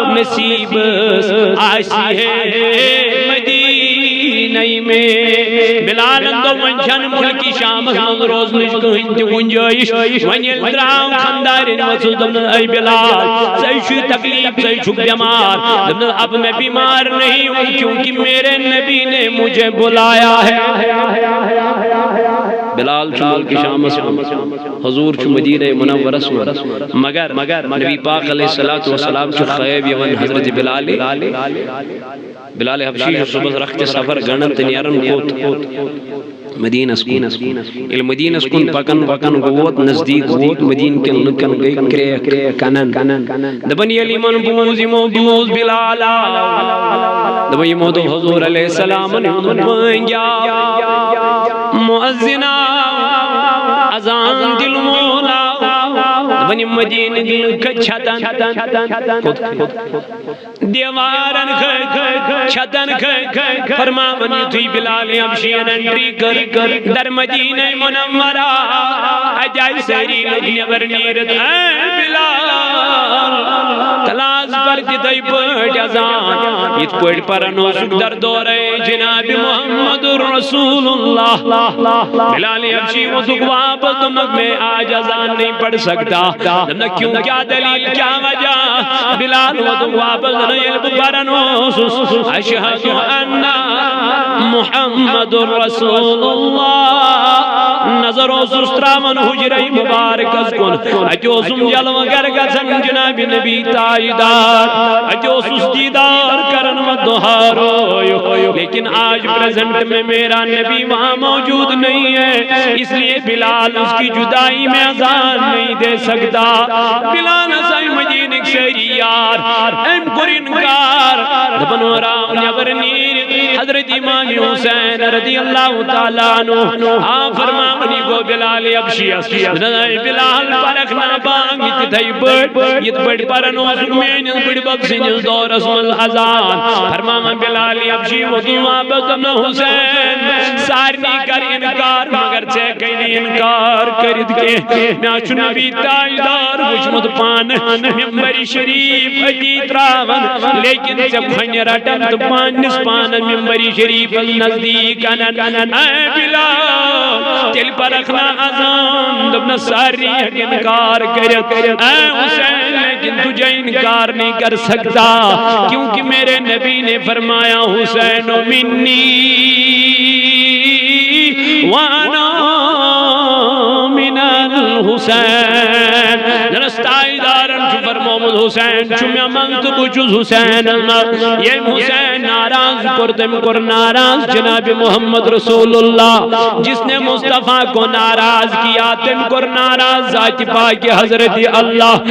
نصیب آسی ہے مدینہ میں بلال اندو منشان ملکی شام ہم روز نشکو ہنچ گنجائش ونیل دراؤ خاندارین وصول دمنا اے بلال سیشو تکلیف سیشو بیمار دمنا اب میں بیمار نہیں ہوں کیونکہ میرے نبی نے مجھے بلایا ہے بلال چھو ملکی شام حضور چھو مدینہ منورس مگر نبی پاک علیہ السلام چھو خیب یون حضرت بلال حبشی صبح رخت سفر گنن تنیارن کوت مدینہ سکون المدینہ سکون پکن گوت نزدیک ووت مدینہ کے لکن گئی کرے کنن دبن یلی من بوز یمو بوز بلالا دبن یمو دو حضور علیہ السلام نمانگیا مؤذنہ ازان دل مولا دبن مدینہ دل کچھتن دیوارن چھتن فرماون یتوی بلال حبشین انٹری کر در مدینہ منورہ اجائی سیری نبر نیرد اے بلال تلاز پر جدائی پڑھ ازان یہ پڑھ پرنو سک در دورے جناب محمد رسول اللہ بلال حبشی وہ سک واپس دمک میں آج ازان نہیں پڑھ سکتا دمک کیوں کیا دلیل کیا وجہ بلال وہ سک واپس نہیں علب پرنو اشہد انہ محمد رسول اللہ نظر و سسترامن حجرہی مبارک از کن اچو سم جلو گرگزن جناب نبی تائیدار اچو سستیدار کرن و دہارو لیکن آج پریزنٹ میں میرا نبی وہاں موجود نہیں ہے اس لیے بلال اس کی جدائی میں اذان نہیں دے سکتا بلال سائی مجینک سیری یار ایم قرنگار دبنو راؤ نبر نیر حضرت امام حسین رضی اللہ تعالیٰ عنہ فرمانی کو بلال حبشی بلال پرکھنا بانگ اتتائی بڑھ یہ بڑھ پرنو سکمین بڑھ بکسنجل دور اسم الازان فرمان بلال حبشی وقیمہ بکم حسین سارنی کر انکار مگر چیکئی نہیں انکار کرد کے میاچو نبی تائیدار وچمد پان ممبر شریف اجی تراون لیکن جب خنی رٹن تو پان نسپان ممبر شریف نزدیک انن اے بلال تل پر رکھنا ازان دبنا ساری انکار کرت اے حسین لیکن تجھے انکار نہیں کر سکتا کیونکہ میرے نبی نے فرمایا حسین منی وانا من الحسین درستائی دارن چو فرمومد حسین چو میں منتب چوز حسین یہ حسین ناراض کردم کر ناراض جناب محمد رسول اللہ جس نے مصطفیٰ کو ناراض کیا تم کر ناراض ذات پاک حضرت اللہ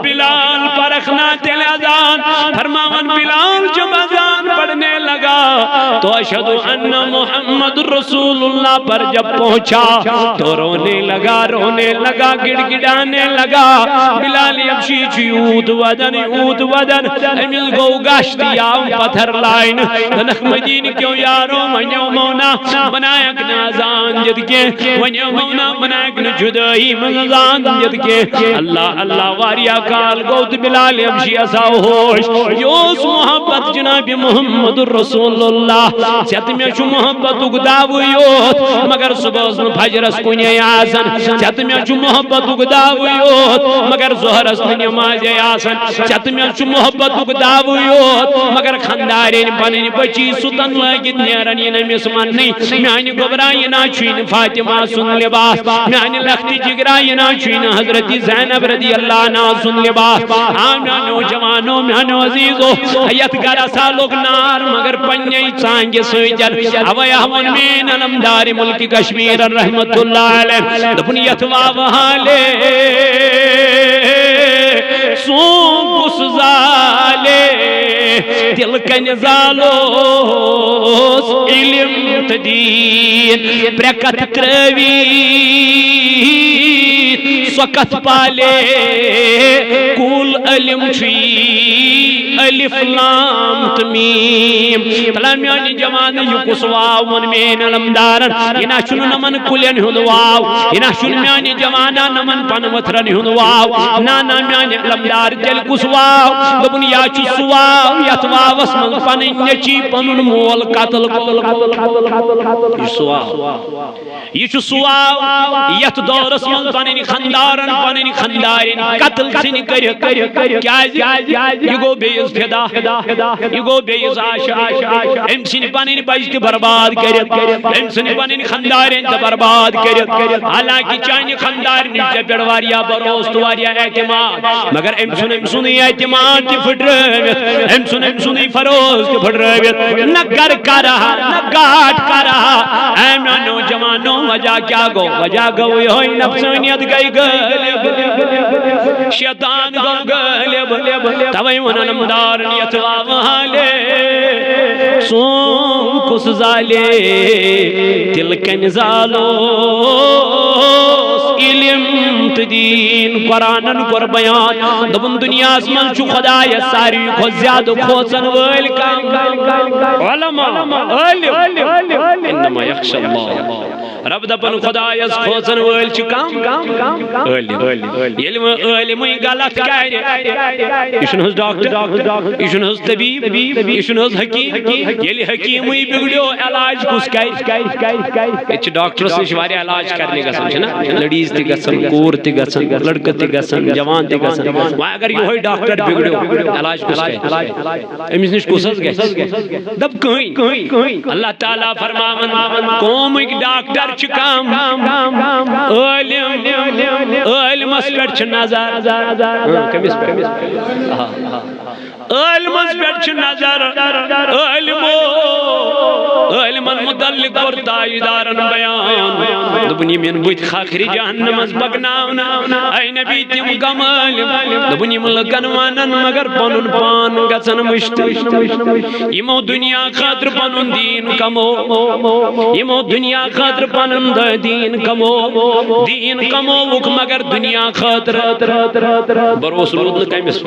بلال پرکھنا تل ازان فرماون بلال جب ازان پڑھنے لگا تو اشہد ان محمد رسول اللہ پر جب پہنچا تو رونے لگا گڑ گڑانے لگا بلال حبشی چی اوت ودن امیل گو گاشتی آم پتھر لائن نخ مدین کیوں یارو ونیو مونا بنایک نازان جد کے ونیو مونا بنایک نجدہی مزان جد کے اللہ واریا کال گوت بلال حبشی اساو ہوش یوس محبت جناب محمد رسول اللہ چت میں چو محبت اگداو یوت مگر صبح فجر اس کنی آسن چت میں چو محبت اگداو یوت مگر زہر اس نماز آسن چت میں چو محبت اگداو یوت مگر خاندارین پنن بچی ستن لگت نیرن یہ نمیس منی میانی گبرائی ناچوین فاطمہ سن لباس میانی لختی جگرائی ناچوین حضرت زینب رضی اللہ عنہ سن لباس آمنا نوجوانوں میانو عزیزو حیت گرہ سالوک نار مگر پنجی چانگی سویجر اوی احمد مین علمدار ملک کشمیر رحمت اللہ علیہ دپنیت واوہالے سونکس زالے دل کن زالوس علم تدین پرکت کروی سوکت پالے کول علم چی الف لام تمیم تلامیانی جوان یہ کس واو من مین علمدارن یہ نا چھن نمن کلین ہند واو یہ نا چھن میانی جوانا نمن پن وترن ہند واو نانا میانی علمدار تیل کس واو دبن یا چھ سواو یت واوس من پن نچی پنن مول قتل یہ چھ سواو یت دورس من پن خندارن پن خندارن قتل سن کر کیا یہ گو بیز فدا یہ گو بیز آشا ام سن پن بچ برباد کرت ام سن پن خندارن برباد کرت حالانکہ چانہ خندارن تے پڑ واریا بروس تو واریا اعتماد مگر ام سن اعتماد تی پھٹرت ام سن فروز تی پھٹرت نہ گر کرا نہ گاٹ کرا اے نوجوانوں وجہ کیا گو وجہ گو ہوئی نفسانیت گئی غالب شیطان گو غالب توئی ون علمدار نیت واوالے سون کس زالے تلکن زالو علم تدین قرآنن کر بیان دبن دنیا اسمن چو خدای ساری خود زیادہ کھوچن ویل کام علماء علم انما یخش اللہ رب دبن خدای اس کھوچن ویل چو کام علم علمی غلط کاری ایشن حس ڈاکٹر ایشن حس طبیب ایشن حس حکیم یلی حکیمی بگڑیو علاج کس کئی ڈاکٹر سے شواری علاج کرنے کا سمجھنا لڑیز تی گسن کور تی گسن لڑکہ تی گسن جوان تی گسن اگر یہ ہوئی ڈاکٹر بگڑیو علاج کس کئی امیس نش کسز گئی دب کہیں اللہ تعالیٰ فرماون قوم ایک ڈاکٹر چکام علم اس پر چھ نظر علم اس پر چھ نظر علم مدلق اور تاجدارن بیان دبنی من بوت خاخری جہنم از بگناونا اے نبی تیم کم علم دبنی ملکن وانن مگر پنن پان گسن مشت یمو دنیا خاطر پنن دین کمو یمو دنیا خاطر پنن دین کمو وک مگر دنیا خاطر بروس رود کمس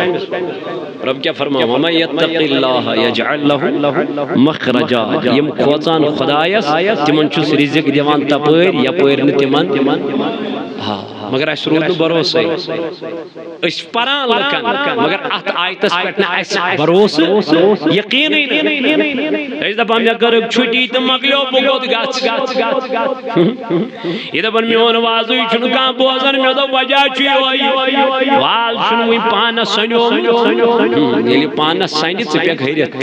رب کیا فرما ومن یتق اللہ یجعل له مخرجا یم کھوچان خدایس تمن چھس رزق دیوان تپر یپر نہ تمن مگر اس رود بروس اس پران لکن مگر ات آیتس پٹ نہ اس بروس یقین اس دپان مے کر چھٹی تو مکلیو بگوت گچ یہ دپان میون وازو چھن کان بوزن مے دو وجہ چھ وال چھن وی پان سنیو یلی پان سنی ژپے گھرت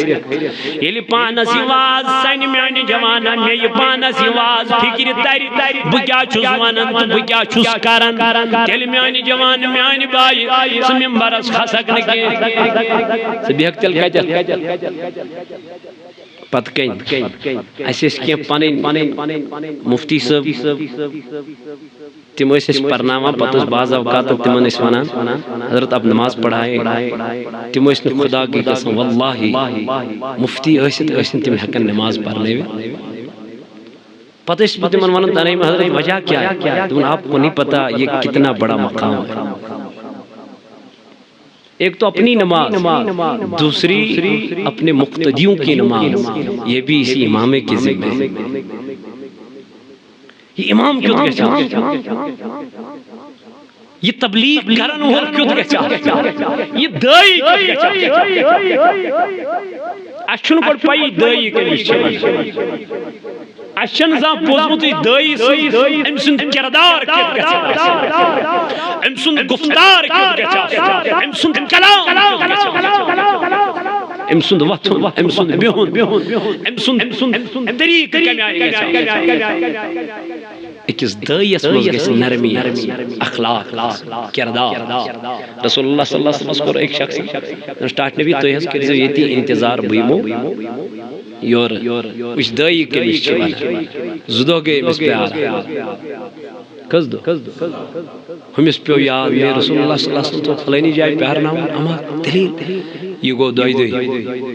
یلی پان سی واز سنی میانی جوانا مے یہ پان سی واز فکر تاری بہ کیا چھس ونن بہ کیا چھس کرن تیل میانی جوان میانی بائی سممبرس خسک نکی سبیحک تیل کجل پت کہیں ایسے کیا پانین مفتی صاحب تم اس پرنامہ پتس بعض اوقات تمن اس ونان حضرت اب نماز پڑھائے تم اس خدا کی قسم واللہ مفتی ٲسِتھ تم ہیکن نماز پڑھنے پتہ اس تمن ونان تنے حضرت وجہ کیا ہے تم آپ کو نہیں پتا یہ کتنا بڑا مقام ہے ایک تو اپنی نماز دوسری اپنے مقتدیوں کی نماز یہ بھی اسی امام کی ذمہ ہے یہ امام کیوں گچھا یہ تبلیغ کرن ہو کیوں گچھا یہ دائی کیوں گچھا اچھن پڑ پائی دائی کے اچھن زان پوزمتی دائی سی امسن کردار کیوں گچھا امسن گفتار کیوں گچھا امسن کلام کیوں گچھا امسن وطن امسن بیہون امسن طریق کمی آئی گچھا اکس دائیس مز گس نرمی اخلاق کردار رسول اللہ صلی اللہ علیہ وسلم کو ایک شخص سٹارٹ نبی تو ہس کرے یتی انتظار بویمو یور اس دائی کلی چھ زدو گے مس پیار کز دو ہمس پیو یاد میں رسول اللہ صلی اللہ علیہ وسلم فلانی جائے پیار نام اما دلیل یہ گو دائی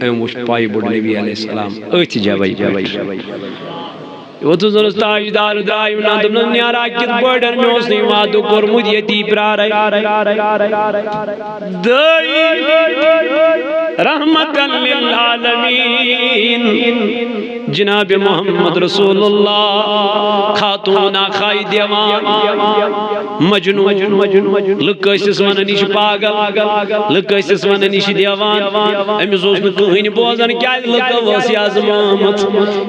ایم وش پائی بڑ نبی علیہ السلام ایتھ جاوی وہ تو زنس تاجدار دائم ناندم نیارا کت بڑن میں اس نے وعدو کرمود یتی پرار دائی رحمتا للعالمین جناب محمد رسول اللہ خاتون آخائی دیوان مجنون لکیسس ونن نش پاگل لکیسس ونن نش دیوان امس اوس نہ کہین بوزان کیا لکو وس آزمامت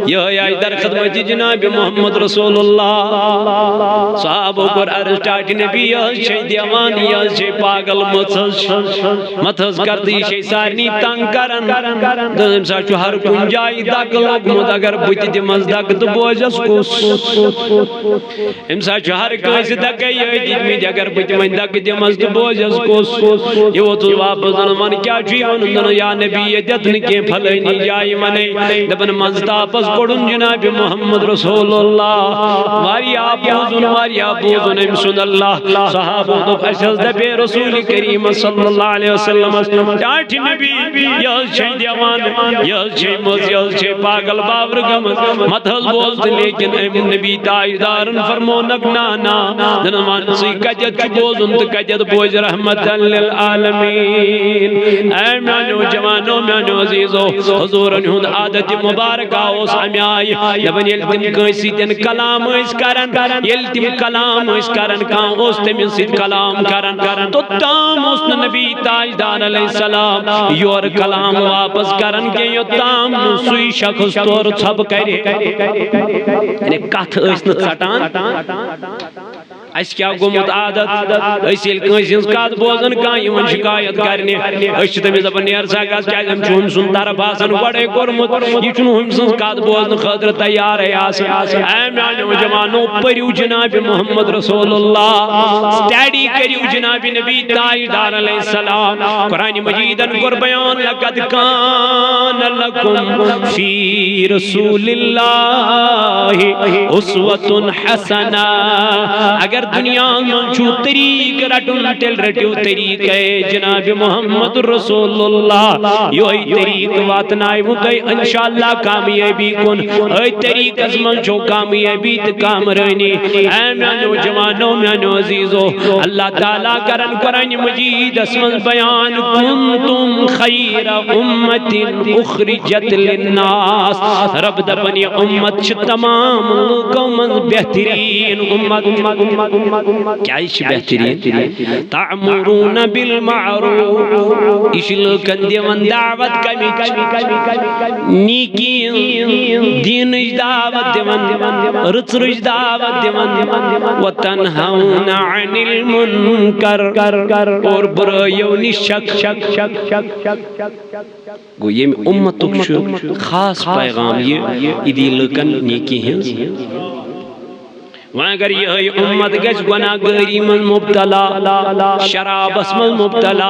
یہ آئی در خدمت جناب محمد رسول اللہ صحابہ کور عرض ٹاٹ نبی یہ چھ دیوان یہ چھ پاگل متھز کرتی چھ سارنی تنگ کرن دم سا چھ ہر کن جائی دگ لوگمت اگر بت دمس دگ تو بوزس کس ام سا چھ ہر کس دگ یہ دمت اگر بت من دگ دمس تو بوزس کس یہ ووت واپس ون کیا چھ ون یا نبی یہ دتن کی پھلنی جائی منے دپن منز تاپس پڑن جناب محمد رسول اللہ واریا بوزن ام سن اللہ صحابہ دپ اشز دبے رسول کریم صلی اللہ علیہ وسلم ٹاٹ نبی یہ چھ دیوان یہ چھ مز یہ چھ پاگل باور گمز متھل بوزد لیکن ام نبی تاجدارن فرمو نگنانا دنوان سی کجد چھ بوزن تو کجد بوز رحمت للعالمین اے میانو جوانو میانو عزیزو حضورن ہند عادت مبارکہ اس امیائی دبن یل تم کنسی تن کلام اس کرن یل تم کلام اس کرن کان اس تم سید کلام کرن تو تام اس نبی تاجدار علیہ السلام یور کلام واپس کرن کے یو تام سوئی شخص طور چھب کرے یعنی کتھ اس نہ ژٹان اس کیا گومت عادت اس یل کنسی کت بوزن کان یمن شکایت کرنے اس تمس دپن نیر سا گس کیا ہم چون سن طرف آسن گڑے کورمت یہ چون ہم سن کت بوزن خاطر تیار ہے اے میانو جوانو پریو جناب محمد رسول اللہ سٹڈی کریو جناب نبی تاجدار علیہ السلام قرآن مجیدن کر بیان لقد کان لکم فی رسول اللہ اسوۃ حسنہ اگر دنیا میں چھو طریق رٹن تل رٹو طریق ہے جناب محمد رسول اللہ یوہی طریق واتنائی مکئی انشاءاللہ کامیابی کن اے طریق ازمن چھو کامیابی تکامرانی اے میانو جوانو میانو عزیزو اللہ تعالیٰ کرن قرآن مجید اسمن بیان کنتم خیر امت اخرجت للناس رب دبنی امت چھ تمام لوگوں من بہترین امت کیا اس بہترین تعمرون بالمعروف اس لوکن دیون دعوت کمی نیکی دین دعوت دیون رچرج دعوت دیون وتنہون عن المنکر اور برائیو نشک گو یہ امتک خاص پیغام یہ ادی لوکن نیکی ہیں اگر یہ امت گز گناہ گاری من مبتلا شرابس من مبتلا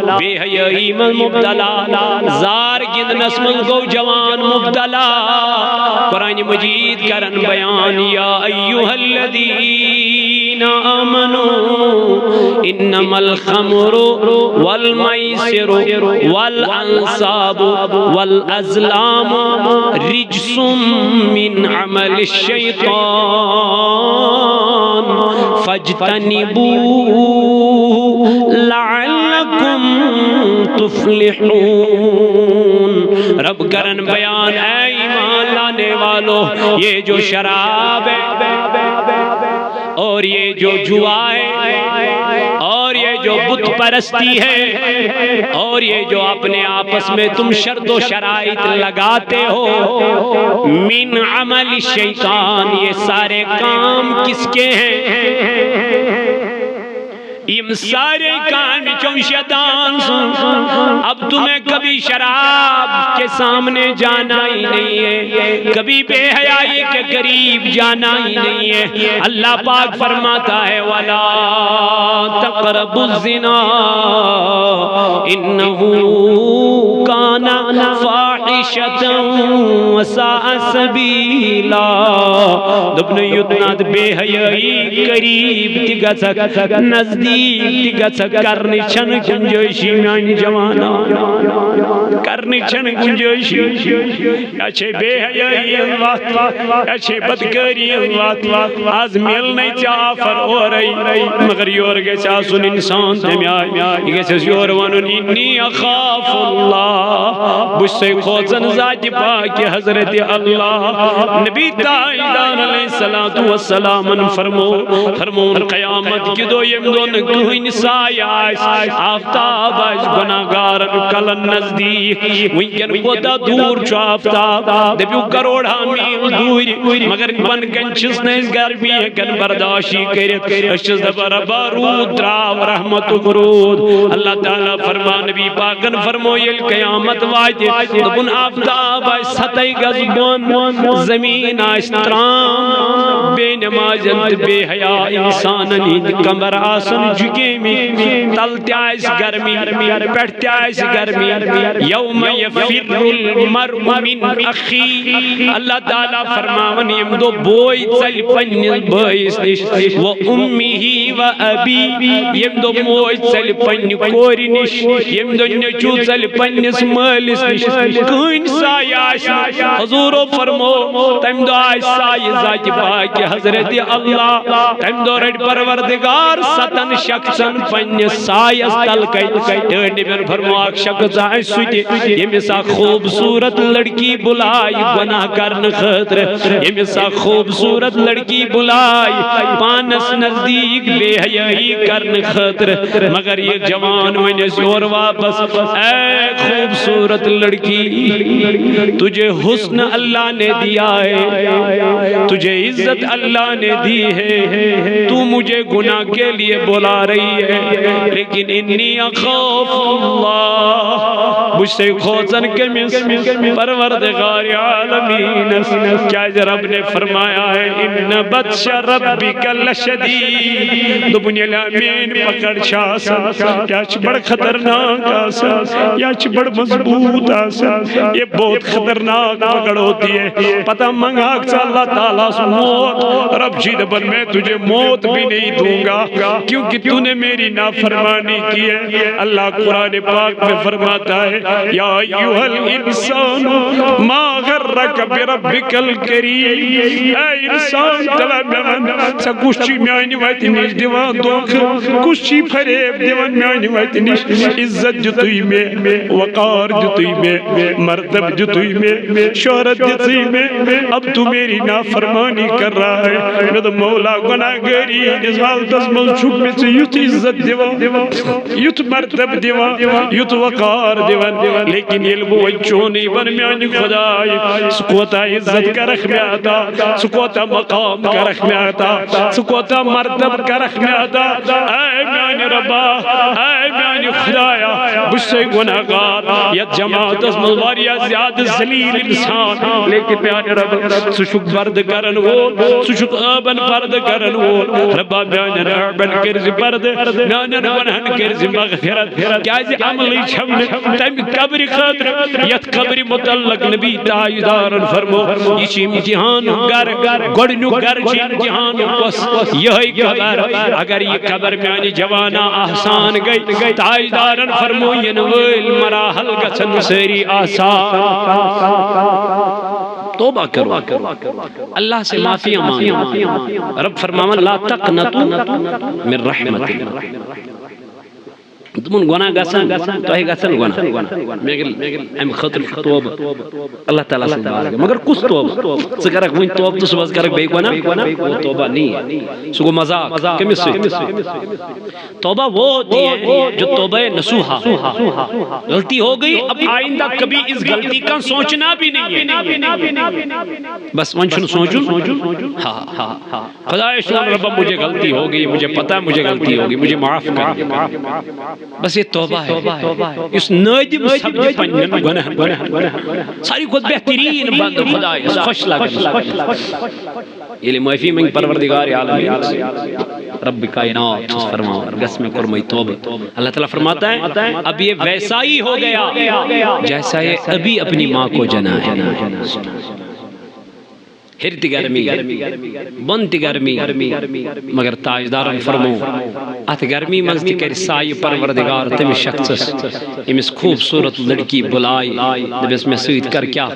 بے حیائی من مبتلا زار گندنس من گو جوان مبتلا قرآن مجید کرن بیان یا ایوہ الذین آمنوا انما الخمر والمیسر والانصاب والازلام رجس من عمل الشیطان فاجتنبوه لعلکم تفلحون رب کرن بیان اے ایمان لانے والو یہ جو شراب ہے اور یہ جو جوا ہے اور یہ جو بت پرستی ہے اور یہ جو اپنے آپس میں تم شرط و شرائط لگاتے ہو من عمل الشیطان یہ سارے کام کس کے ہیں یم سارے کام چون شیطان اب تمہیں کبھی شراب کے سامنے جانا ہی نہیں ہے کبھی بے حیائی کے قریب جانا ہی نہیں ہے اللہ پاک فرماتا ہے وَلَا تَقْرَبُوا الزِّنَا إِنَّهُ كَانَ فَاحِشَةً وَسَاءَ سَبِيلًا دبن یتناد بے حیائی قریب تگسک نزدیک تگسک کرنی چھن گنجوشی میان جوانا کرنی چھن گنجوشی یا چھے بے حیائی وقت یا چھے بدکاری وقت آز مل نہیں چافر ہو رہی مگر یور گیسا سن انسان تمی آئی گیسا یور ونن انی اخاف اللہ بس سے خوزن ذات پاک حضرت اللہ نبی تاجدار علیہ السلام فرمون قیامت کی دو یم دون کہن سایہ آفتاب آئیس گناہگارن کلن نزدیک وینکن کوتا دور چو آفتاب دبیو کروڑا میل دور مگر بن کنچس نیس گرمی کن برداشی کرت اشتز دبر بارود دراو رحمت و برود اللہ تعالیٰ فرما نبی پاکن فرمو یل قیامت واجی دبن آفتاب آئیس سطح گزبون زمین آئیس ترام بے نمازنت بے حیاء انسانن کمر آسن جگے میں تلتے آئیس گرمی پیٹھتے آئیس گرمی یوم یفر المرء من اخی اللہ تعالیٰ فرماون یم دو بوئی چل پنیس بائیس نش و امی و ابی یم دو موئی چل پنی کوری نش یم دو نچو چل پنیس مالس نش کن سائی آئیس حضور فرمو تم دو آئیس سائی ذات پاک حضرت اللہ تم دو رڈ پروردگار ستن شخصن پنیس سائی استل کئی ڈھنڈی میں فرمو آک شخص آئیس سوٹی یہ سا خوبصورت لڑکی بلائی گناہ کرن خطر یہ سا خوبصورت لڑکی بلائی پانس نزدیک بے حیائی کرن خطر مگر یہ جوان ونیس اور واپس اے خوبصورت لڑکی تجھے حسن اللہ نے دیا ہے تجھے عزت اللہ نے دی ہے تو مجھے گناہ کے لیے بلا رہی ہے لیکن انی اخاف اللہ مجھ سے خوزن کے پروردگار عالمین کیا رب نے فرمایا ہے ان بطش ربک لشدید دبن الامین پکڑ شاسا یا بڑ خطرناک آسا یا بڑ مضبوط آسا یہ بہت خطرناک پکڑ ہوتی ہے پتہ منگا کہ اللہ تعالیٰ سے موت رب جی دبن میں تجھے موت بھی نہیں دوں گا کیونکہ تو نے میری نافرمانی کی ہے اللہ قرآن پاک میں فرماتا ہے یا ایوہ الانسان ما غرک بربک الکریم اے انسان تلا میں سا کشی میں آئینی وائتی نیش دیوان دوخ کشی فریب دیوان میں آئینی وائتی نیش عزت جتوئی میں وقار جتوئی میں مرتب جتوئی میں شہرت جتوئی میں اب تو میری نافرمانی کر رہا ہے میں تو مولا گناہ گری اس حال تسمل چھپ میں سے یوت عزت دیوان یوت مرتب دیوان یوت وقار دیوان لیکن یہ لبو چونی بن میں آنی خدای سکوتا عزت کا رکھ میں آتا سکوتا مقام کا رکھ میں آتا سکوتا مرتب کا رکھ میں آتا اے میں آنی ربا اے میں آنی خدایا بس سے گناہگار یا جماعت اس ملواریا زیادہ ذلیل انسان لیکن میں آنی ربا سشک برد کرن وہ سشک آبن برد کرن وہ ربا میں آنی آبن کرزی برد میں آنی گنہن کرزی مغفرت کیا جی عملی چھمنے تم قبر خطر یت قبر متعلق نبی تاجدارن فرمو یہ امتحان گر گوڑنو گر چی امتحان بس یہی قبر اگر یہ قبر میں آنی جوانا آسان گئی تاجدارن فرمو یہ نویل مراحل گسن سری آسان توبہ کرو اللہ سے معافی مانگو رب فرماون لا تقنطو من رحمت تمن گناہ گسن تو ہے گسن گناہ میگل ام خطر توبہ اللہ تعالیٰ سے مانگے مگر کس توبہ سے کرک وین توبہ تو صبح کرک بے گناہ وہ توبہ نہیں ہے سو مذاق کمس سے توبہ وہ ہوتی ہے جو توبہ نصوحہ غلطی ہو گئی اب آئندہ کبھی اس غلطی کا سوچنا بھی نہیں ہے بس منشن سوچوں خدا اسلام رب مجھے غلطی ہو گئی مجھے پتا مجھے غلطی ہوگی مجھے معاف کر بس یہ توبہ ہے اس نادم سب پنن گناہ ساری خود بہترین بند خدا اس خوش لگا یہ لئے معافی منگ پروردگار عالمین رب کائنات فرماؤ گس میں کرمائی توبہ اللہ تعالیٰ فرماتا ہے اب یہ ویسا ہی ہو گیا جیسا یہ ابھی اپنی ماں کو جنا ہے ہرتی گرمی بنتی گرمی مگر تاجدارن فرمو ات گرمی منز تہ کر سایہ پروردگار تمس شخصس امس خوبصورت لڑکی بلائی دبس میں سیت کر کیا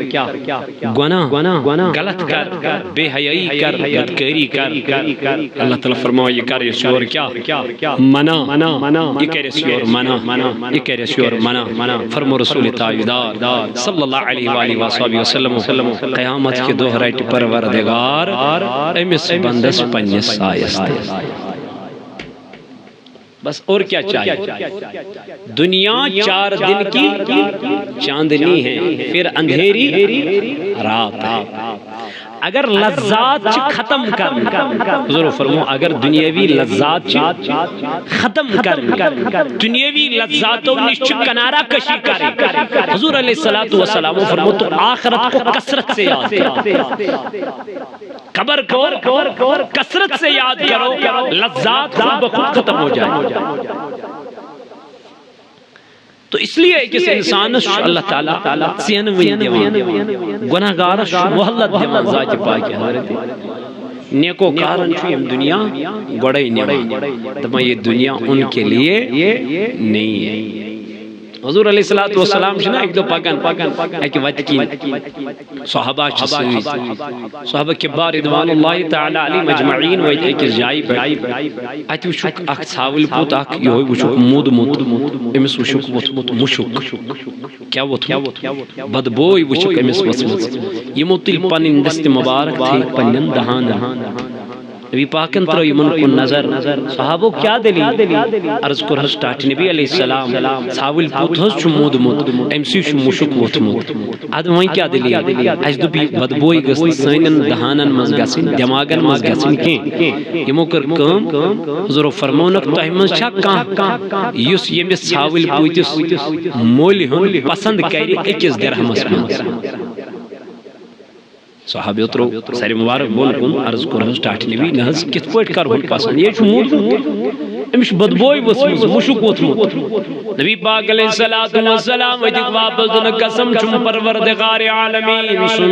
گناہ غلط کر بے حیائی کر بدکاری کر اللہ تعالی فرماؤ یہ کر اس اور کیا منع یہ کر اس اور منع یہ کر اس اور منع فرمو رسول تاجدار صلی اللہ علیہ وآلہ وسلم قیامت کے دہ رٹ پروردگار امس بندس پنس سایس بس اور کیا چاہیے دنیا 4 دن کی چاندنی ہے پھر اندھیری رات ہے اگر لذات ختم کر حضور فرمو اگر دنیاوی لذات ختم کر دنیاوی لذاتوں نش کنارہ کشی کرے حضور علیہ السلام فرمو تو آخرت کو کثرت سے یاد کرو قبر کو کثرت سے یاد کرو لذات خود بخود ختم ہو جائے تو اس لیے کس انسان اللہ تعالی سینوی دیوان گناہگار محلت دیوان ذات پاک حضرت نیکو کارن چھویم دنیا گوڑائی نیوان دمائی یہ دنیا ان کے لیے نہیں ہے حضور علیہ السلام چھنا ایک دو پاکن ایک وقت کی صحابہ چھسوی صحابہ کبار ادوان اللہ تعالی علی مجمعین ویت ایک جائی پر آتی وشک اک ثاول پوت اک یہ ہوئی وشک مود امس وشک وط مشک کیا وط بدبوئی وشک امس وط یہ موتیل پانین دست مبارک تھی پنین دہان نبی پاکن ترو یمن کو نظر صحابو کیا دلی عرض کو سٹارٹ نبی علیہ السلام ثاول پوت ہس چمود امسی چھ مشک وتمت اد وۄنۍ کیا دلی اس دبی بدبوئی گس سینن دہانن مز گسن دماغن مز گسن کی یمو کر کام حضور فرمونک تہ مز چھا کانٛہہ یس یمس ثاول پوتس مول ہن پسند کری اکس درہمس مز صحابی اترو ساری مبارک بول کن عرض کرو سٹارٹ نبی نہز کت پوٹ کر ہن پسند یہ چھ مود امش بدبوئی وسمز مشک وتمت نبی پاک علیہ السلام وجد واپس دن قسم چم پروردگار عالمین سن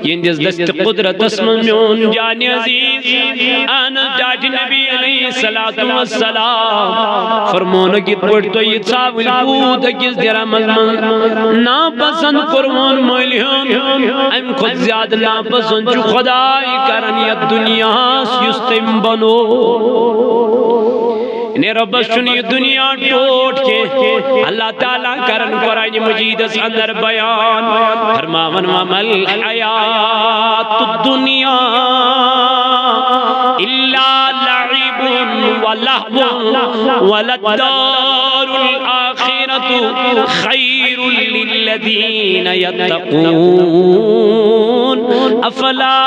یندس دست قدرت اسم میون جان عزیز آنا جاج نبی علیہ السلام فرمون کت پوٹ تو یہ ثاول پوت کس درہ مزمن نا پسند قرآن مولیون ام خود زیادہ نا پسند چو خدای کرن یا دنیا سیستم بنو انہیں رب سنی دنیا ٹوٹ کے اللہ تعالیٰ کرن قرآن مجید اس اندر بیان فرماون ومل حیات الدنیا الا لعب ولہو ولدار الآخرة خیر للذین یتقون افلا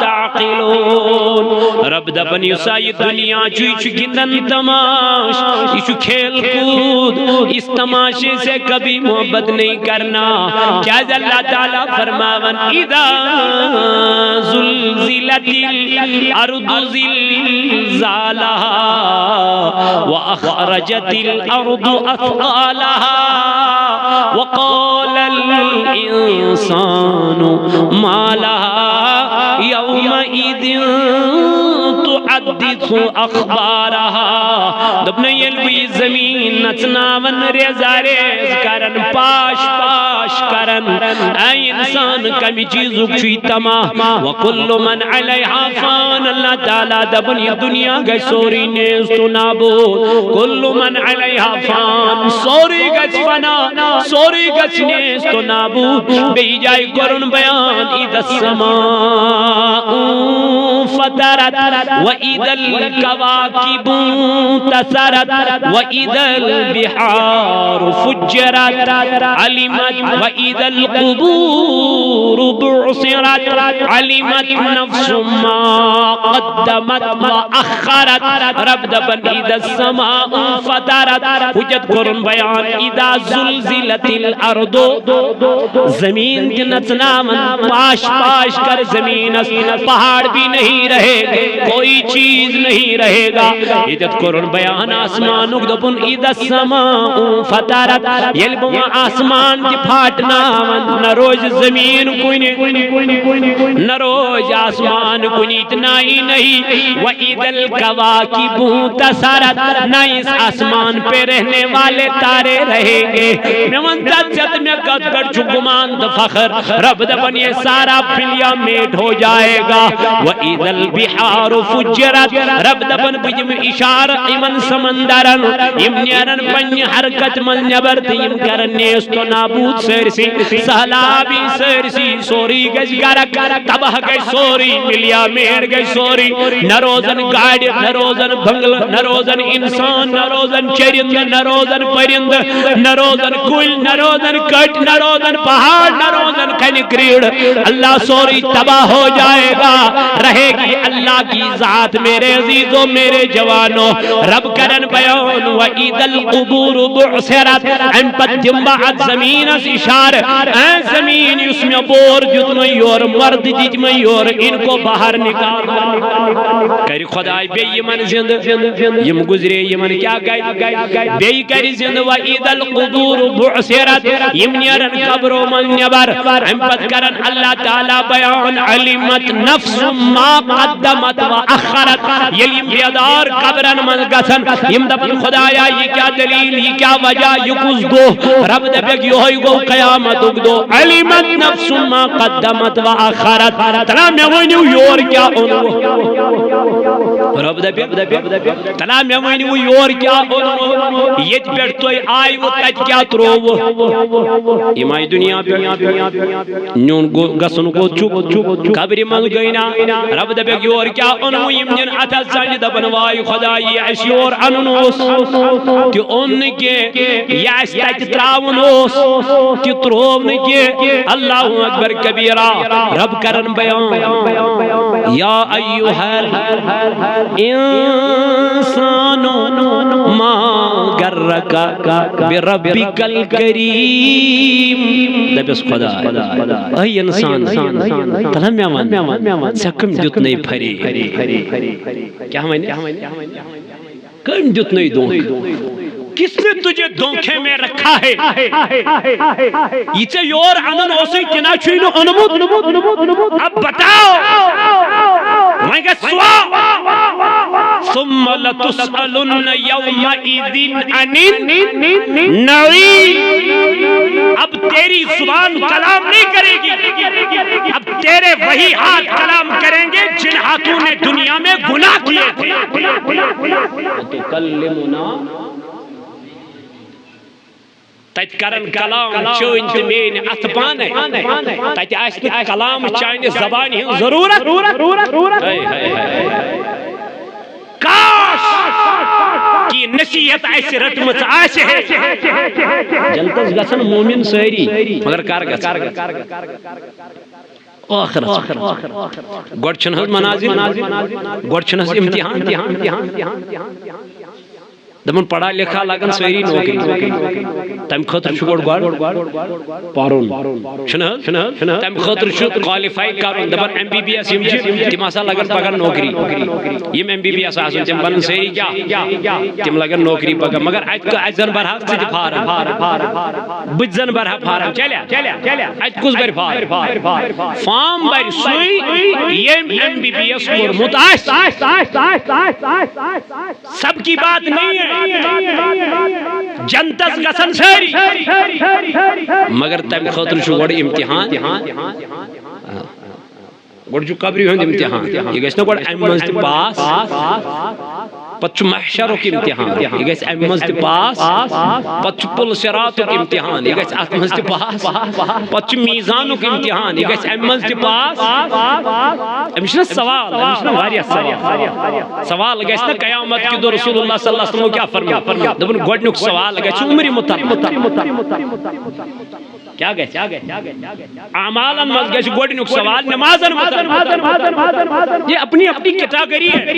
تعقلون رب دبن یسائی دنیا چوئی گندن تماش یہ کھیل کود اس تماشے سے کبھی محبت نہیں کرنا کیا اللہ تعالیٰ فرماون اذا زلزلت الارض زلزالها واخرجت الارض اثقالها وقال الانسان ما لها يومئذ تحدث اخبارها دبنے یلوی زمین نچناون ریزا ریز کرن پاش کرن اے انسان کمی چیزوں چوی تمام وکل من علیہا فان اللہ تعالیٰ دبن یہ دنیا گئی سوری نیز تو نابود کل من علیہا فان سوری گچ فنا سوری گچ نیز تو نابود بے جائی قرن بیان اذا السماء فطرت وَإِذَا الْكَوَاكِبُ انتثرت وَإِذَا الْبِحَارُ فُجِّرَتْ عَلِمَتْ وَإِذَا الْقُبُورُ بُعْثِرَتْ عَلِمَتْ نَفْسٌ مَا قَدَّمَتْ وَأَخَّرَتْ رب دبن اذا السماء فطرت حجت قرن بیان وَإِذَا زُلْزِلَتِ الْأَرْضُ زمین کی نچنامن پاش پاش کر زمین پہاڑ بھی نہیں رہے گا کوئی چیز نہیں رہے گا عدت قرآن بیان آسمان اگدبن اِذَا السَّمَاءُ فَتَرَتْ یلب آسمان کی پھاٹنا نہ روز زمین کنی نہ روز آسمان کنی اتنا ہی نہیں وَإِذَا الْكَوَاكِبُ انتَثَرَتْ نہ اس آسمان پہ رہنے والے تارے رہیں گے میں منتظر جد میں قد کر چکمان دا فخر رب دبن یہ سارا پھلیا میٹ ہو جائے گا وَإِذَا الْبِحَارُ فُجِّرَتْ رب دبن بجم اشار ایمن سمندرن امنیرن پنی حرکت من نبرت ام کرن نیستو نابود سرسی سہلابی سرسی سوری گج گرک تباہ گج سوری ملیا میر گج سوری نروزن گاڑی نروزن بھنگل نروزن انسان نروزن چرند نروزن پرند نروزن کل نروزن کٹ نروزن پہاڑ نروزن کنکریڑ اللہ سوری تباہ ہو جائے گا رہے گی اللہ کی ذات میرے عزیزوں میرے جوانوں رب کرن بیان وَإِذَا الْقُبُورُ بُعْثِرَتْ ان پت جنبعت زمین اس اشار این زمین اس میں بور جتنی اور مرد جتنی اور ان کو باہر نکال کری خدای بے یمن زند یم گزرے یمن کیا گئی بے کری زند وَإِذَا الْقُبُورُ بُعْثِرَتْ یم نیرن قبر و من نبر ان پت کرن اللہ تعالی بیان علمت نفس ما قدمت و اخرت یم بیدار قبرن من گسن یم دبن خدایا یہ کیا دلیل یہ کیا وجہ یہ کس گو رب دبیگ یہ ہوئی گو قیامت اگدو علمت نفس ما قدمت و آخرت تلا میں وینیو یور کیا انو رب دبیگ تلا میں وینیو یور کیا انو یہ پیٹ توی آئی و تج کیا ترو ایمائی دنیا پہ نیون گسن کو چوب قبری من گئینا رب دبیگ یور کیا انو یمنین اتھا زنی دبن وائی خدای ایشیور انونوس کہ ان کے یاس تج تراؤنوس کہ تروون کے اللہ اکبر کبیرہ رب کرن بیان یا ایوہا الانسان ما غرک بربک الکریم دبس خدا ای انسان تلہم میامان سکم جتنی پھری کیا ہمیں کم جتنی دونک کس نے تجھے دونکھے میں رکھا ہے یہ سے یور انن اوسی کنا چوئنو انمود اب بتاؤ میں کہا سوا ثم لتسألن یومئذ عن النعیم اب تیری زبان کلام نہیں کرے گی اب تیرے وہی ہاتھ کلام کریں گے جن ہاتھوں نے دنیا میں گناہ کیے تھے تکلمنا تت کرن کلام چون تو مین ات پانے تت آس کلام چانہ زبان ہن ضرورت کاش کی نصیحت ایسے رتمت آسے ہے جلتس گسن مومن ساری مگر کار گس آخر گوڑ چھنہز مناظر گوڑ چھنہز امتحان دمن پڑھا لکھا لگن سویری نوکری تم خطر چھو گوڑ پارون تم خطر چھو کوالیفائی کرون دمن ایم بی بی ایس یم تم آسا لگن پگن نوکری یم ایم بی بی ایس آسن تم بنن سویری کیا تم لگن نوکری پگن مگر اج زن برہا سید فارم بج زن برہا فارم چلیا اج کس بر فارم بر سوی یم ایم بی بی ایس مرمت آس سب کی بات نہیں ہے جنتس گسن ساری مگر تم خاطر چھو گوڑ امتحان گوڑ جو قبری ہوند امتحان یہ گیس نا گوڑ ایمز دی پاس پچھو محشر کی امتحان یہ گیس ایمز دی پاس پچھو پل سرات کی امتحان یہ گیس ایمز دی پاس پچھو میزان کی امتحان یہ گیس ایمز دی پاس امشنا سوال امشنا واریا سوال گیس نا قیامت کی دو رسول اللہ صلی اللہ علیہ وسلم کیا فرمایا دبن گوڑنک سوال گیس عمری مطلب کیا گئے اعمالن مز گئے گوڑنیک سوال نمازن یہ اپنی اپنی کیٹاگری ہے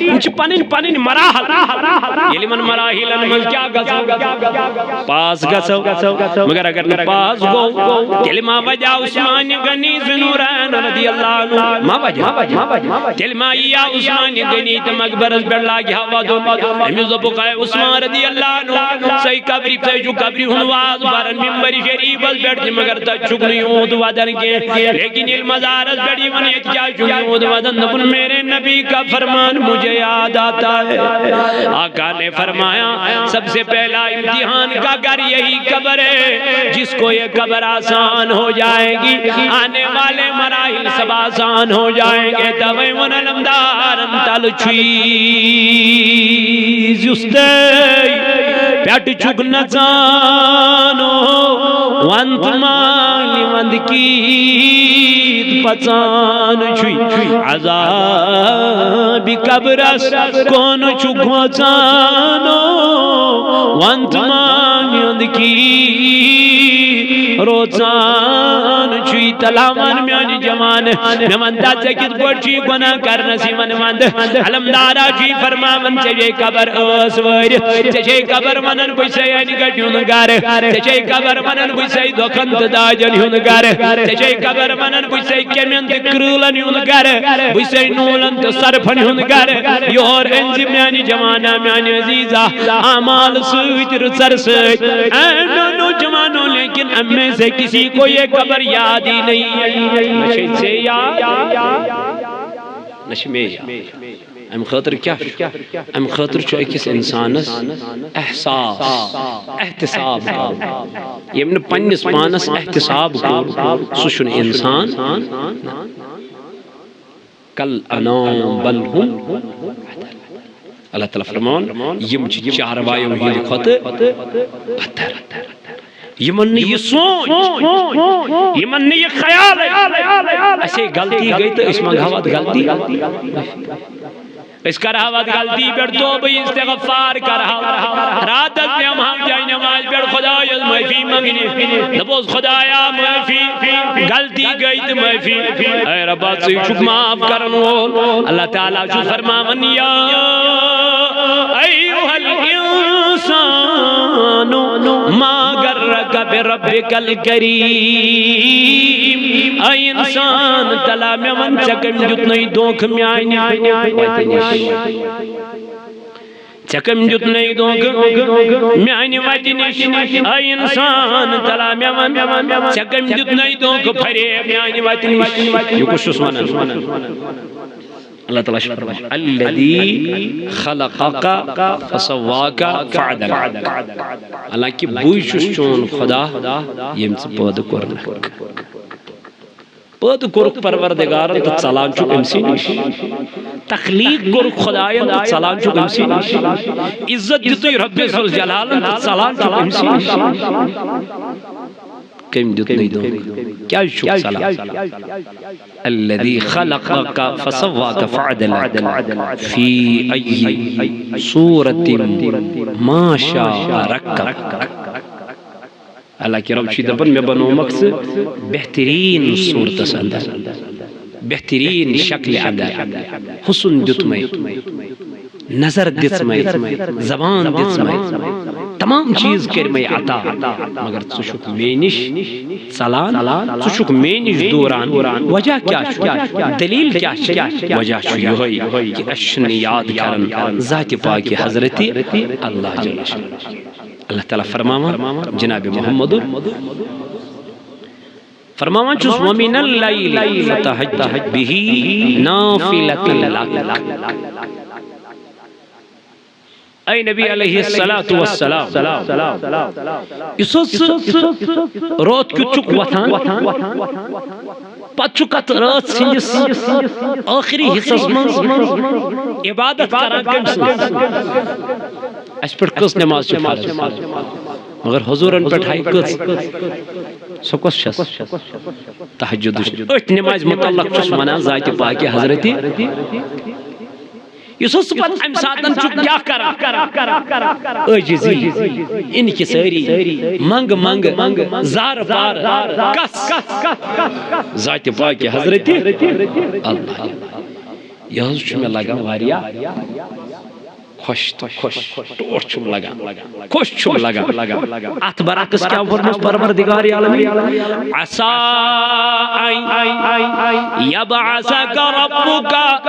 ان چھ پنن مراحل یلی من مراحلن مز کیا گژھو پاس گژھو مگر اگر نہ پاس گو تیل ما وجہ عثمان غنی ذنورین رضی اللہ عنہ ما وجہ تیل ما یا عثمان غنی تو مقبرس پر لاگی ہوا دو امیز بقائے عثمان رضی اللہ عنہ سی قبری سی جو قبری ہنواز بارن ممبری شریف اس بیٹھ مگر تا چکنی اود ودن کے لیکن المزارس بیٹھی من یہ کیا چکنی اود ودن نبن میرے نبی کا فرمان مجھے یاد آتا ہے آقا نے فرمایا سب سے پہلا امتحان کا گھر یہی قبر ہے جس کو یہ قبر آسان ہو جائے گی آنے والے مراحل سب آسان ہو جائیں گے دوئی من علمدار انتل چیز استے پیٹ چک نزانو وانت مالی وند کی پچان چھوئی عذاب قبرس کون چک وزانو وانت مالی وند کی روزان چھوئی تلامان میانی جمان نمان دا زکت پڑچی گناہ کرنسی من مند علمدارا چھوئی فرمامن چجے قبر اسور چجے قبر منن بسے یعنی گٹیون گار چجے قبر منن بسے دکھنت داجن یون گار چجے قبر منن بسے کمیند کرولن یون گار بسے نولن تو صرفن یون گار یور انزی میانی جمانا میانی عزیزہ آمال سوچ رسر سوچ اینو جمانو لیکن امیں سے کسی کو یہ قبر یاد ہی نہیں نشید سے یاد نشمی ام خاطر کیا ام خاطر چھو اکس انسانس احساس احتساب کا یمن پنس پانس احتساب کو سوشن انسان کل انام بل ہم اللہ تعالیٰ فرمان یم چاروائیوں ہی لکھت بہتر یمن یہ سوچ یمن یہ خیال ایسے غلطی گئی تو اس منگھاوت غلطی اس کا رہاوت غلطی پر توبہ استغفار کا رہا راتت میں ہم جائیں نماز پر خدایا معافی مانگنے نبوز خدایا معافی غلطی گئی تو معافی اے ربا سے چک معاف کرنو اللہ تعالیٰ جو فرماون یا ایوہ الانسان ما غرک بربک الکریم اے انسان تلا میں من چکم جتنی دوکھ میں آئینی چکم جتنے دوکھ میانی وجنش اے انسان تلا میں من چکم جتنے دوکھ پھرے میانی وجنش یہ کچھ سوانا اللہ تعالیٰ شفر الذی خلقک فسواک فعدل اللہ کی بویشش چون خدا یم سے پود کرنک پود کرک پروردگار تو چلان چک امسی نش تخلیق کرک خدایت تو چلان چک امسی نش عزت دیتوی رب ذوالجلال تو چلان چک امسی نش کم دیتنی دو کیا شک سلام الذي خلقك فسواك فعدل في أي صورة ما شاء ركبك اللہ کی رب چی دبن میں بنو مقصد بہترین صورت اندر بہترین شکل اندر حسن دتمے نظر دتمے زبان دتمے تمام چیز کرمے عطا مگر ژٕ مینش ژلان ژٕ مینش دوران وجہ کیا دلیل کیا وجہ یہ کہ اشن یاد کرن ذات پاک حضرت اللہ جل شانہ اللہ تعالیٰ فرماوا جناب محمد فرماوا چس ومن اللیل فتہجد به نافلۃ لک اے نبی علیہ السلام اس روت کی چک وطان پت چکت رات سنجس آخری حصص من عبادت کران کم اس پر کس نماز چھ فرض مگر حضورن پر ٹھائی کس سکس شس تحجد ات نماز متعلق چس منا ذات پاک حضرت یس پت ام ساتن کیا کرا عاجزی ان کی ساری منگ منگ زار پار کس ذات پاک حضرت اللہ یہ چھ میں لگان واریاہ خوش ٹوٹ چھم لگان خوش چھم لگان ات برعکس کیا فرموس پروردگار عالمین عسى ان يبعثك ربك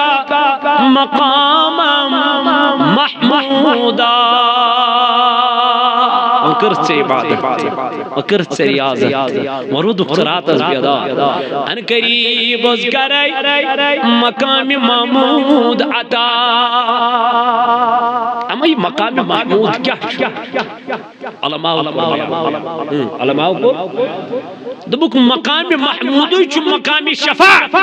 مقاما محمودا وكرت سے عبادت وكرت سے ریاضت ورود قرات از بیدا ان قریب از کرے مقام محمود عطا اما یہ مقام محمود کیا علماء کو دبک مقام محمود چھ مقام شفاعت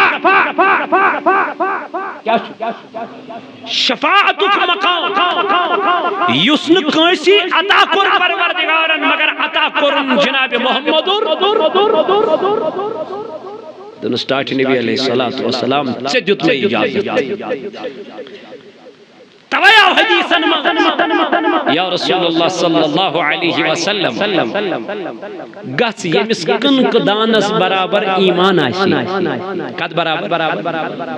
شفاعت مقام یسن کنسی عطا کر پروردگارن مگر عطا کرن جناب محمد دن سٹارٹ نبی علیہ السلام سے دیت میں اجازت تویا حدیثن یا رسول اللہ صلی اللہ علیہ وسلم گس یمس کن دانس برابر ایمان آسی کت برابر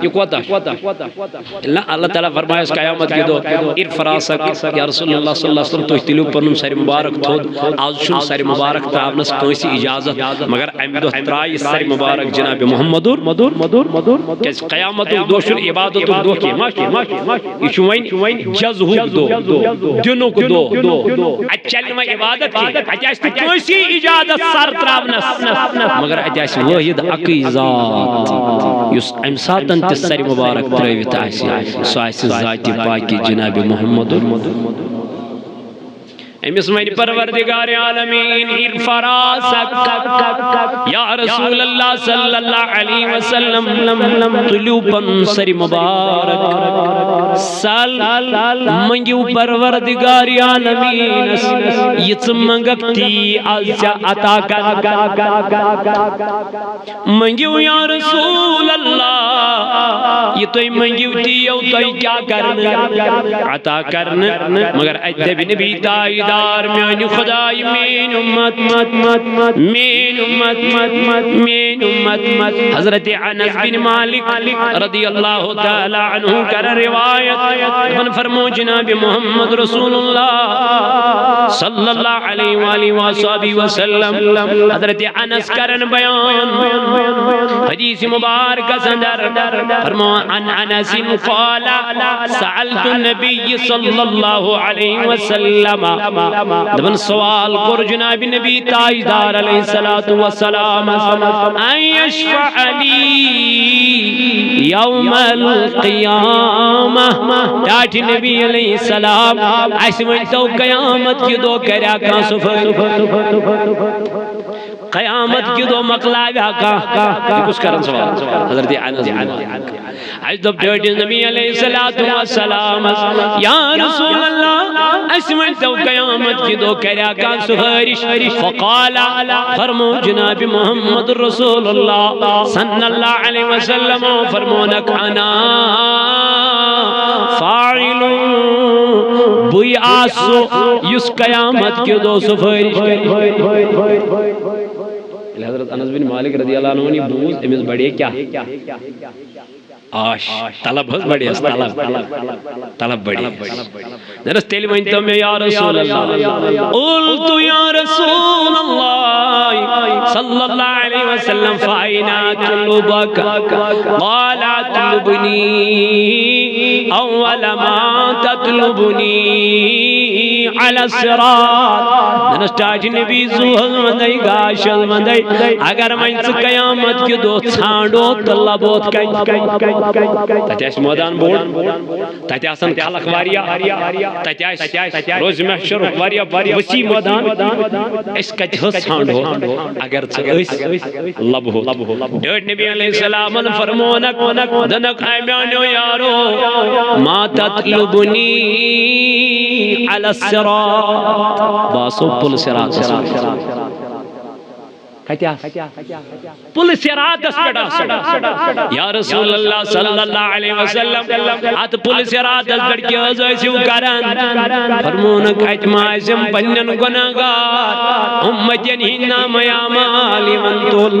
یہ کوتا اللہ تعالیٰ فرمائے اس قیامت کی دو ارفراسک یا رسول اللہ صلی اللہ علیہ وسلم تو تلو پنم سر مبارک تھود آز شن سر مبارک تابنس کنسی اجازت مگر ام دو ترائی سر مبارک جناب محمد کس قیامت دو شن عبادت دو کی ماشی یہ جزہوک دو دنوک دو اچھل میں عبادت کی اچھا کوئی اجازت سر تراونس مگر اچھا واحد اکی ذات یس ام ساتن تس سر مبارک ترویت آسی سو آسی ذات پاکی جناب محمد امس من پروردگار عالمین ارفراسک یا رسول اللہ صلی اللہ علیہ وسلم طلوبن سر مبارک سال منگیو پروردگار عالمین یت منگتی از عطا کر منگیو یا رسول اللہ یہ تو منگیو دیو تو کیا کرنا عطا کرنا مگر ادب نبی تائید دار میانی خدای مین امت حضرت انس بن مالک رضی اللہ تعالی عنہ کر روایت من فرمو جناب محمد رسول اللہ صلی اللہ علیہ وآلہ وآلہ وسلم حضرت انس کرن بیان حدیث مبارک سندر فرمو ان انس قال سألت النبی صلی اللہ علیہ وسلم دبن سوال کر جناب نبی تاجدار علیہ السلام ان یشفع لی یوم القیامہ تاج نبی علیہ السلام ایسی منتو قیامت کی دو کریا کان سفر قیامت کی دو مقلابہ کا کس کرن سوال حضرت انس عجب جوڑی نبی علیہ السلام یا رسول اللہ اسمن تو قیامت کی دو کریا کان سفارش فقال فرمو جناب محمد رسول اللہ صلی اللہ علیہ وسلم فرمونک انا فاعل بوئی آسو یس قیامت کی دو سفارش حضرت انس بن مالک رضی اللہ عنہ نے بوز امس بڑے کیا آش طلب حض بڑی اس طلب بڑی درست تیلی مہنتا میں یا رسول اللہ قلت یا رسول اللہ صلی اللہ علیہ وسلم فائنا طلبک قال طلبنی اول ما تطلبنی علی الصراط درست نبی زوحل مندائی گاشل مندائی اگر میں سے قیامت کی دو چھانڈو طلبوت کئی تتہ اس میدان بوڑ تتہ آسان خلق واریاہ تتہ روز محشر واریاہ وسیع میدان اس کتہ ہس ژھانڈو اگر ژٕ لبہو ڈیٹ نبی علیہ السلام فرمونک دنک ایمیانو یارو ما تطلبنی علی الصراط باسو پل صراط پُلس راتس پہ یا رسول اللہ صلی اللہ علیہ وسلم ات پُلس راتس پہ کیٛاہ ٲسِو کران فرمونک اتہِ ما ٲسِم پننٮ۪ن گۄناہگار اُمتٮ۪ن ہٕنٛدۍ نامہ اعمال یِمن تُل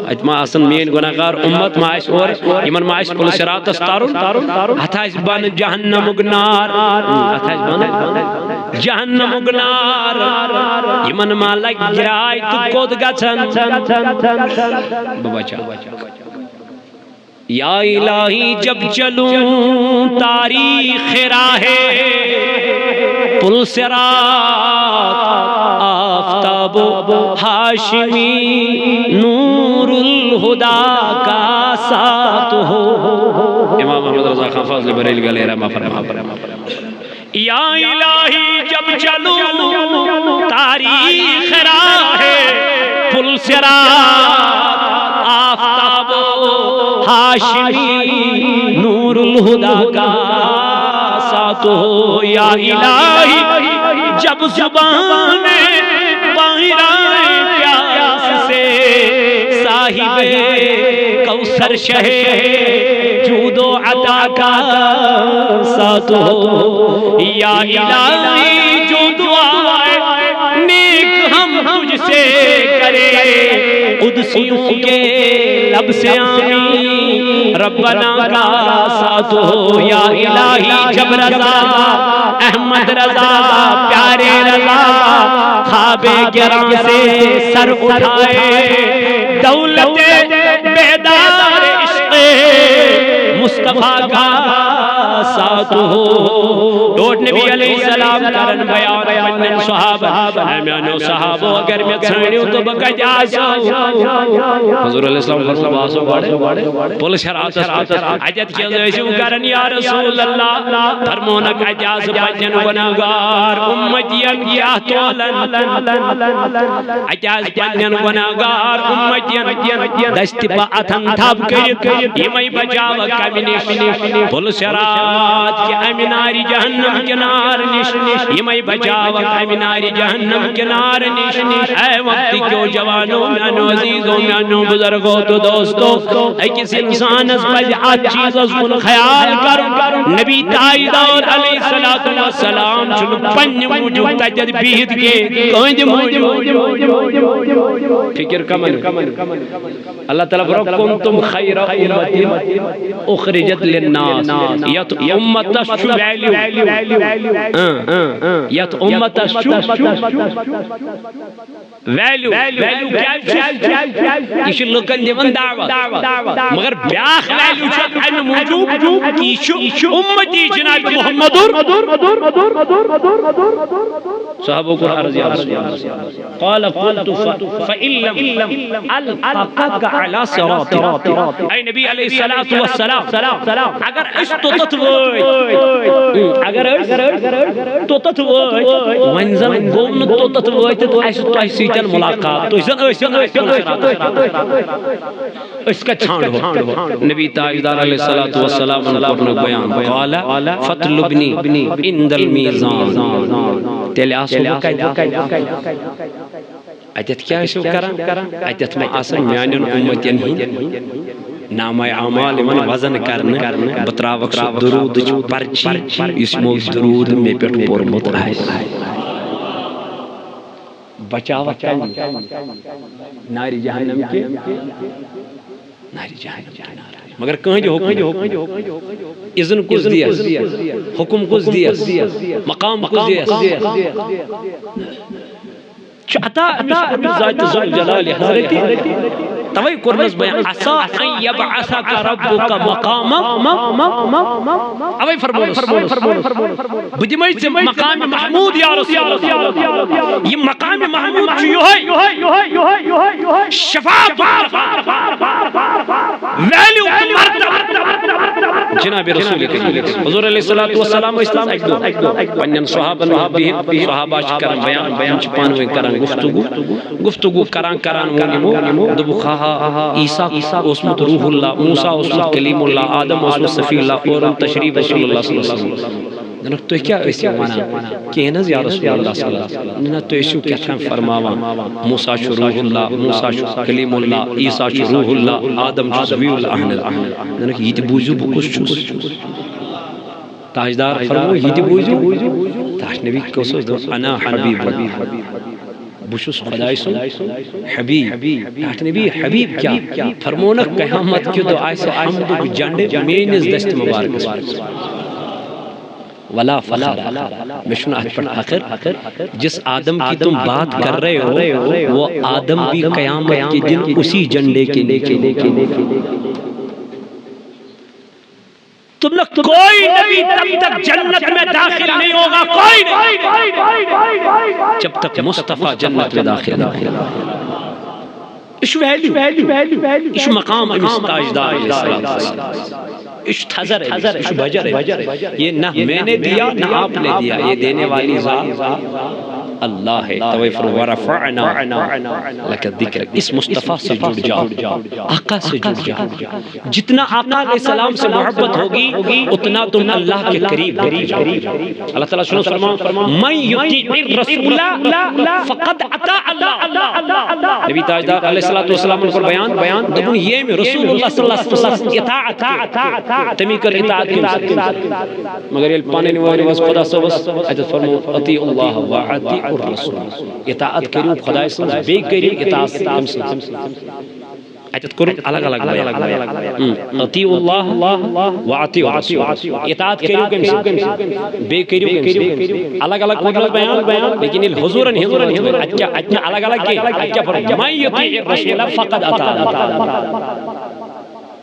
اتہِ ما آسن میٲنۍ گۄناہگار اُمت ما آسہِ اورٕ یِمن ما آسہِ پُلس راتس ترُن اتھ آسہِ بنہٕ جہنمُک نار اتھ آسہِ بنہٕ جہنمُک نار یِمن ما لگہِ گراے تہٕ کوٚت گژھن بہٕ بچاو یا الہی جب چلوں تاریخ راہ پُلس رات آفتاب ہاشمی نور الہدا کا ساتھ ہو امام محمد رضا خان فاضل بریلوی علیہ رحمہ فرما یا الہی جب چلوں تاریخ راہ پُلس رات آفتاب ہاشمی نور الہدا کا ساتھ ہو یا الہی جب زبان باہرائے پیاس سے صاحب کوثر شہ جود و عطا کا ساتھ ہو یا الہی جو دعائے نیک ہم تجھ سے کرے قدسیوں کے لب سے آمین ربنا کا ساتھ ہو یا الہی جب رضا احمد رضا پیارے رضا خواب گراں سے سر اٹھائے دولت بیدار عشق مصطفیٰ کا ساتھ ہو ڈوٹ نبی علیہ السلام کرن بیان پنن صحابہ میانو صحابہ اگر میں ژھانڈیو تو بہ کتہِ آسو حضور علیہ السلام فرمو آسو بڑے پُلس راتس اتیٚتھ کیٛاہ ٲسِو کران یا رسول اللہ فرمونک اتہِ آسہٕ پننٮ۪ن گۄناہگار اُمتین کیٛاہ تولن اتہِ آسہٕ پننٮ۪ن گۄناہگار اُمتین دستہِ اتھن تھپ کٔرِتھ یِمے بچاوکھ کمہِ نِش پُلس رات کہ امہِ نارِ جہنم کنار نش یِمے بچاوکھ امہِ نارِ جہنم کنار نش اے وقت کیو جوانو میانو عزیزو میانو بزرگو تو دوستو أکِس انسانس پزِ اتھ چیزس کُن خیال کرُن نبی تاجدار علیہ الصلوۃ والسلام چھُنہٕ پننہِ موٗجوٗب تتٮ۪تھ بِہِتھ کینٛہہ کٕہٕنٛدِ موٗجوٗب فکر کمن اللہ تعالیٰ فرماو کنتم خیر امتی اخرجت للناس یت امتس چھُ ویلیو یت امتس چھُ ویلیو کیٛاہ چھُ لُکن دِوان دعوت مگر بیاکھ ویلیو چھُ امہِ موٗجوٗب کہ یہِ چھُ اُمتی جناب محمد صحابہ کو عرض یا رسول اللہ قال قلت فإن لم ألقاك على صراط اے نبی علیہ الصلوۃ والسلام اگر اس توتت توتت وۄنۍ زن گوٚو نہٕ توتت وٲتِتھ اسہِ تۄہہِ سۭتۍ ملاقات تُہۍ زن ٲسِو أسۍ کتہِ ژھانڈہو نبی تاجدار علیہ الصلوۃ والسلام کوٚرنُکھ بیان قال فاطلبنی عند المیزان تیٚلہِ آسو بہٕ کتہِ اتیٚتھ کیٛاہ ٲسِو کران اتیٚتھ ما آسن میانٮ۪ن اُمتٮ۪ن ہٕنٛدۍ نامہ اعمال یِوان وزن کرنہٕ بہٕ تراوکھ سُہ درودٕچ پرچی یُس یِمو درود مےٚ پٮ۪ٹھ پوٚرمُت آسہِ بچاوکھ نارِ جہنم کے نارِ جہنم مگر کٕہٕنٛدِ حُکم اذن کُس دِیَس حُکم کُس دِیَس مقام کُس دِیَس چھُ عطا ذات ذوالجلال حضرت توے کوٚرنس بیان عسى ان يبعثك ربك مقاما اوے فرمونس بہٕ دِمے ژےٚ مقام محمود یا رسول اللہ یہِ مقام محمود چھُ یِہوٚے شفاعت ویلیو جناب رسول کریم حضور علیہ الصلوۃ والسلام اسلام اکہِ دۄہ پننٮ۪ن صحابن بِہِتھ صحابہ چھِ کران بیان چھِ پانہٕ ؤنۍ کران گفتگو کران ووٚن یِمو دوٚپُکھ عیسیٰ اوسمُت روح اللہ موسیٰ اوسمُت کلیم اللہ آدم اوسمُت صفی اللہ اور تشریف رسول اللہ صلی اللہ علیہ وسلم دنک تو کیا ایسی وانا کہنز یا رسول اللہ صلی اللہ علیہ وسلم نہ تو ایسو کیا تھا فرماوا موسیٰ شو روح اللہ موسیٰ شو کلیم اللہ عیسیٰ شو روح اللہ آدم شو زوی اللہ دنک یہ بوزو بکس چوس تاجدار فرمو یہ بوزو تاج نبی کو سوچ دو انا حبیب بشوس خدای سن حبیب تاج نبی حبیب کیا فرمونا قیامت کی تو آئیسے حمد و جنڈے مینز دست مبارک ولا فخر مشن پر آخر جس آدم کی تم بات کر رہے ہو وہ آدم بھی قیامت کے دن اسی جنڈے کے نیچے تم لوگ کوئی نبی تب تک جنت میں داخل نہیں ہوگا کوئی نہیں جب تک مصطفیٰ جنت میں داخل نہیں اش ویلیو اش مقام امس تاجدار اش تھزر اش بجر یہ نہ میں نے دیا نہ آپ نے دیا یہ دینے والی ذات اللہ ہے توفر ورفعنا لک الذکر اس مصطفیٰ سے جڑ جاؤ آقا سے جڑ جاؤ جتنا آقا علیہ السلام سے محبت ہوگی اتنا تم اللہ کے قریب ہوگی اللہ تعالیٰ سنو فرماؤ من یطیع الرسول فقد اطاع اللہ نبی تاجدار علیہ السلام پر بیان دبن یہ میں رسول اللہ صلی اللہ علیہ وسلم اطاعت تمی کر اطاعت مگر یہ پانے نواری واس خدا سوس اجت فرمو اطیع اللہ وعطیع الرسول اطاعت کریو خدا اسلام بے کری اطاعت اجت کرن الگ الگ اطیع اللہ وعطیع الرسول اطاعت کریو کمسی بے کریو کمسی الگ الگ مطلب بیان لیکن حضورن اچھا الگ الگ کی اچھا فرمو من یطیع الرسول فقد اطاع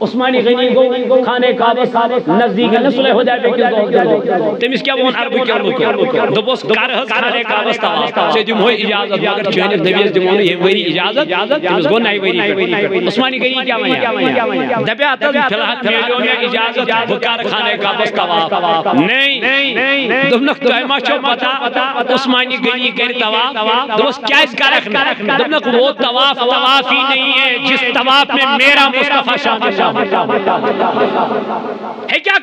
عثمانی غنی گو کھانے کعبہ نزدیک ہے صلح حدیبیہ کے دور تمس کیا وون عربی کیا دبوس کرہز کھانے کعبہ سے دم ہوئی اجازت مگر چینس نبیس دمون یہ وری اجازت تمس گو نئی وری عثمانی غنی کیا ونیا دبیا تم فی الحال میلیوں میں اجازت بکار کھانے کعبہ طواف نہیں دمنک تیما چو پتا عثمانی غنی کر طواف دبوس کیا اس کا رکھنا دمنک وہ طواف طوافی نہیں ہے جس طواف میں میرا مصطفیٰ شامل ہے کیا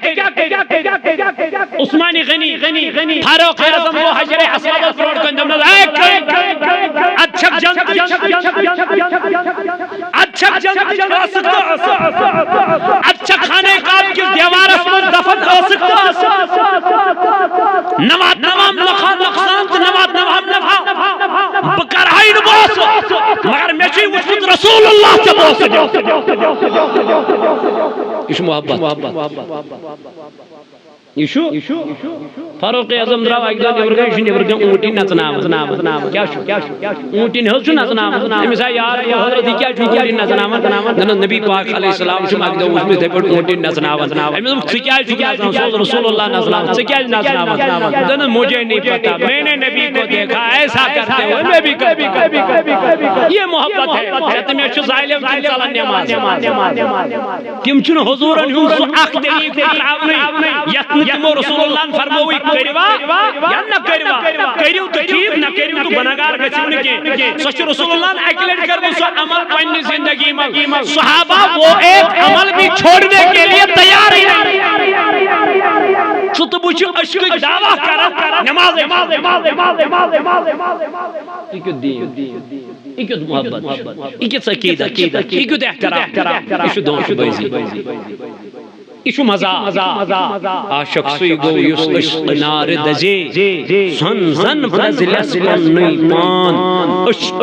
عثمانی غنی فاروق اعظم وہ حجر اسود فروٹ کندم نہ اچھا جنگ اچھا کھانے کعبہ کی دیوار پر دفن ہو سکتا نماز نوام لخان لخسانت نماز نوام نفا بکر آئین بوس مگر میں چی وجود رسول اللہ سے بوس ایش محبت ایشو فاروق اعظم دراو اگدان نیورگن اونٹی نچنام کیا شو اونٹی نہل چھو نچنام امیسا یار حضرتی کیا چھو اونٹی نچنام نبی پاک علیہ السلام چھو اگدان اس میں دے پر اونٹی نچنام امیسا سکیا رسول اللہ نچنام سکیا نچنام دن مجھے نہیں پتا میں نے نبی کو دیکھا ایسا کرتے ہوئے میں بھی کبھی یہ محبت ہے جہتے میں چھو ظالم کی صلاح نماز تم چھو حضورن ہوں سو اخ دلیق تراؤنی یتن تمو رسول اللہ فرموئی کریوا یا نہ کریوا کریو تو ٹھیک نہ کریو تو بناگار گچھو نکی سچ رسول اللہ ایکلیٹ کر وہ سو عمل پنی زندگی میں صحابہ وہ ایک عمل بھی چھوڑنے کے لیے تیار ہی نہیں چھو بچو عشق دعویٰ کرن نماز ایکو دین ایکو محبت ایکو سکیدہ ایکو احترام ایشو دون شبائزی ایشو مزا عاشق سوی گو یس عشق نار دزے سن زن فضل اسپن نیپان عشق